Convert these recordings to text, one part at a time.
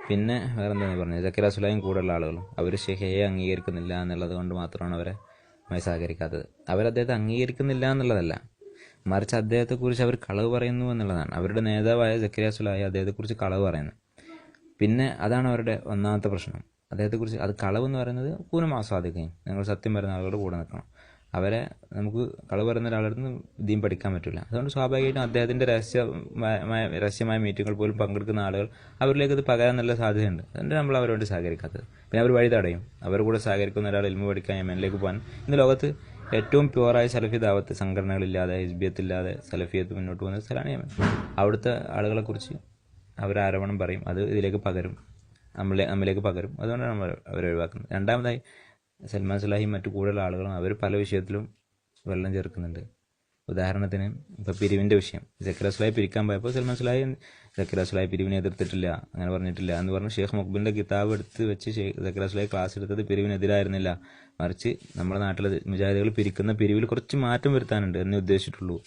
പിന്നെ വേറെ എന്താണ് പറഞ്ഞത്, സക്കീർ സുലൈം കൂടെയുള്ള ആളുകളും അവർ ഷെഹയെ അംഗീകരിക്കുന്നില്ല എന്നുള്ളത് കൊണ്ട് മാത്രമാണ് അവരെ സഹകരിക്കാത്തത്. അദ്ദേഹത്തെ അംഗീകരിക്കുന്നില്ല എന്നുള്ളതല്ല, മറിച്ച് അദ്ദേഹത്തെക്കുറിച്ച് അവർ കളവ് പറയുന്നു എന്നുള്ളതാണ്. അവരുടെ നേതാവായ സക്കീർ സുലൈം അദ്ദേഹത്തെക്കുറിച്ച് കളവ് പറയുന്നു. പിന്നെ അതാണ് അവരുടെ ഒന്നാമത്തെ പ്രശ്നം. അദ്ദേഹത്തെക്കുറിച്ച് അത് കളവെന്ന് പറയുന്നത് കൂനം ആസ്വാദിക്കുകയും നിങ്ങൾ സത്യം പറയുന്ന ആളുകളുടെ കൂടെ നിൽക്കണം. നമുക്ക് കളവ് പറയുന്ന ഒരാളുടെ നിന്ന് ഇതീം പഠിക്കാൻ പറ്റില്ല. അതുകൊണ്ട് സ്വാഭാവികമായിട്ടും അദ്ദേഹത്തിൻ്റെ രഹസ്യമായ മീറ്റിങ്ങുകൾ പോലും പങ്കെടുക്കുന്ന ആളുകൾ അവരിലേക്ക് ഇത് പകരാൻ നല്ല സാധ്യതയുണ്ട്. അതുകൊണ്ട് നമ്മൾ അവരോട് സഹകരിക്കാത്തത്. പിന്നെ അവർ വഴി തടയും. അവരുടെ കൂടെ സഹകരിക്കുന്ന ഒരാൾ ഇൽമു പഠിക്കാൻ യമനിലേക്ക് പോകാൻ. ഇന്ന് ലോകത്ത് ഏറ്റവും പ്യുവറായ സലഫി ദാവത്ത് സംഘടനകളില്ലാതെ, ഹിസ്ബിയത്തില്ലാതെ സലഫിയത്ത് മുന്നോട്ട് പോകുന്ന സ്ഥലമാണ് യമൻ. അവിടുത്തെ ആളുകളെക്കുറിച്ച് അവർ ആരോപണം പറയും, അത് ഇതിലേക്ക് പകരും, നമ്മിലേക്ക് പകരും. അതുകൊണ്ടാണ് നമ്മൾ അവരെ ഒഴിവാക്കുന്നത്. രണ്ടാമതായി സൽമാൻ സുലാഹിയും മറ്റു കൂടുതൽ ആളുകളും അവർ പല വിഷയത്തിലും വെള്ളം ചേർക്കുന്നുണ്ട്. ഉദാഹരണത്തിന് ഇപ്പോൾ പിരിവിൻ്റെ വിഷയം, സക്കീർ സുലൈം പിരിക്കാൻ പോയപ്പോൾ സൽമാൻ സക്കീർ സുലൈം പിരിവിനെ എതിർത്തിട്ടില്ല, അങ്ങനെ പറഞ്ഞിട്ടില്ല എന്ന് പറഞ്ഞ് ഷെയ്ഖ് മുഖ്ബിലിൻ്റെ കിതാബ് എടുത്ത് വെച്ച് സക്കീർ സുലൈം ക്ലാസ് എടുത്തത് പിരിവിനെതിരായിരുന്നില്ല, മറിച്ച് നമ്മുടെ നാട്ടിലെ മുജാഹിദുകൾ പിരിക്കുന്ന പിരിവിൽ കുറച്ച് മാറ്റം വരുത്താനുണ്ട് എന്നേ ഉദ്ദേശിച്ചിട്ടുള്ളൂ.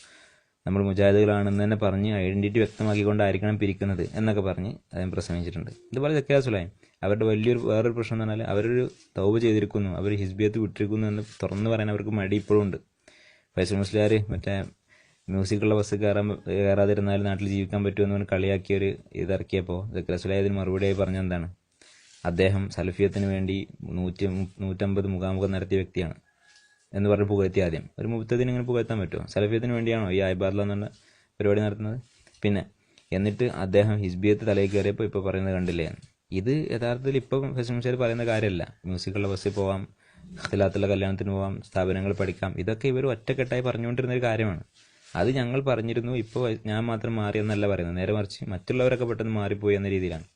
നമ്മൾ മുജാഹിദുകളാണെന്ന് തന്നെ പറഞ്ഞ് ഐഡൻറ്റിറ്റി വ്യക്തമാക്കിക്കൊണ്ടായിരിക്കണം പിരിക്കുന്നത് എന്നൊക്കെ പറഞ്ഞ് അദ്ദേഹം പ്രസംഗിച്ചിട്ടുണ്ട്. ഇതുപോലെ സക്കീർ സുലൈം അവരുടെ വേറൊരു പ്രശ്നം എന്ന് പറഞ്ഞാൽ അവരൊരു തൗബ ചെയ്തിരിക്കുന്നു, അവർ ഹിസ്ബിയത്ത് വിട്ടിരിക്കുന്നു എന്ന് തുറന്നു പറയാൻ അവർക്ക് മടി ഇപ്പോഴും ഉണ്ട്. ഫൈസൽ മുസ്ലിയാർ മറ്റേ മ്യൂസിക്കുള്ള ബസ് കയറാതിരുന്നാൽ നാട്ടിൽ ജീവിക്കാൻ പറ്റുമെന്ന് പറഞ്ഞ് കളിയാക്കിയൊരു ഇതിറക്കിയപ്പോൾ സക്കീർ സുലൈം അതിന് മറുപടിയായി പറഞ്ഞെന്താണ്, അദ്ദേഹം സലഫിയത്തിന് വേണ്ടി 150 മുഖാമുഖം നടത്തിയ വ്യക്തിയാണ് എന്ന് പറഞ്ഞ് പുകഴ്ത്തി. ആദ്യം ഒരു മുബ്തദിനെ ഇങ്ങനെ പുകഴ്ത്താൻ പറ്റുമോ? സലഫിയത്തിന് വേണ്ടിയാണോ ഈ ആയിബാറില എന്നുള്ള പരിപാടി നടത്തുന്നത്? പിന്നെ എന്നിട്ട് അദ്ദേഹം ഹിസ്ബിയത്ത് തലയിൽ കയറിയപ്പോൾ ഇപ്പോൾ പറയുന്നത് കണ്ടില്ലേ? ഇത് യഥാർത്ഥത്തിൽ ഇപ്പം ഫൈസൽ മുസ്ലിയാർ പറയുന്ന കാര്യമല്ല. മ്യൂസിക്കുള്ള ബസ്സിൽ പോവാം, ഇഖ്തിലാത്തുള്ള കല്യാണത്തിന് പോവാം, സ്ഥാപനങ്ങൾ പഠിക്കാം, ഇതൊക്കെ ഇവർ ഒറ്റക്കെട്ടായി പറഞ്ഞുകൊണ്ടിരുന്നൊരു കാര്യമാണ്. അത് ഞങ്ങൾ പറഞ്ഞിരുന്നു, ഇപ്പോൾ ഞാൻ മാത്രം മാറി എന്നല്ല പറയുന്നത്. നേരെ മറിച്ച് മറ്റുള്ളവരൊക്കെ പെട്ടെന്ന് മാറിപ്പോയി എന്ന രീതിയിലാണ്.